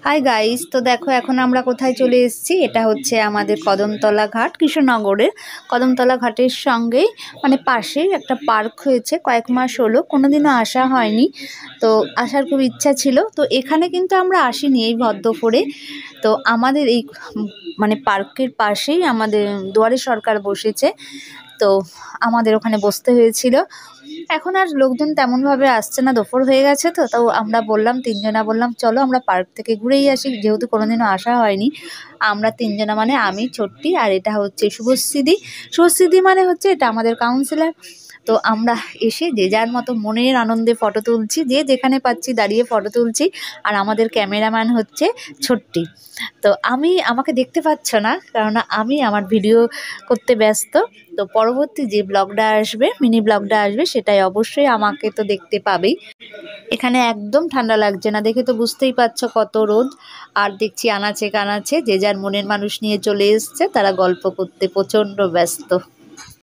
Hi guys, তো দেখো এখন আমরা কোথায় চলে এসেছি। এটা হচ্ছে আমাদের কদমতলা ঘাট, কৃষ্ণনগরের কদমতলা ঘাটের সঙ্গেই মানে পাশেই একটা পার্ক হয়েছে। কয়েক মাস হলো, কোনোদিনও আসা হয়নি, তো আসার খুব ইচ্ছা ছিল। তো এখানে কিন্তু আমরা আসিনি এই ভদ্রপুরে। তো আমাদের এই মানে পার্কের পাশেই আমাদের দুয়ারে সরকার বসেছে, তো আমাদের ওখানে বসতে হয়েছিল। এখন আর লোকজন তেমনভাবে আসছে না, দুপুর হয়ে গেছে। তো তাও আমরা বললাম, তিনজনা বললাম চলো আমরা পার্ক থেকে ঘুরেই আসি, যেহেতু কোনোদিনও আসা হয়নি। আমরা তিনজনা মানে আমি, ছোট্টি, আর এটা হচ্ছে শুভশ্রীদি। শুভশ্রীদি মানে হচ্ছে এটা আমাদের কাউন্সিলর। তো আমরা এসে যে যার মতো মনের আনন্দে ফটো তুলছি, যে যেখানে পাচ্ছি দাঁড়িয়ে ফটো তুলছি। আর আমাদের ক্যামেরাম্যান হচ্ছে ছোট্টি। তো আমাকে দেখতে পাচ্ছ না, কারণ আমি আমার ভিডিও করতে ব্যস্ত। তো পরবর্তী যে ব্লগটা আসবে, মিনি ব্লগটা আসবে, সেটাই অবশ্যই আমাকে তো দেখতে পাবেই। এখানে একদম ঠান্ডা লাগছে না, দেখে তো বুঝতেই পারছো কত রোদ। আর দেখছি আনাচে কানাচে যে যার মনের মানুষ নিয়ে চলে এসছে, তারা গল্প করতে প্রচণ্ড ব্যস্ত।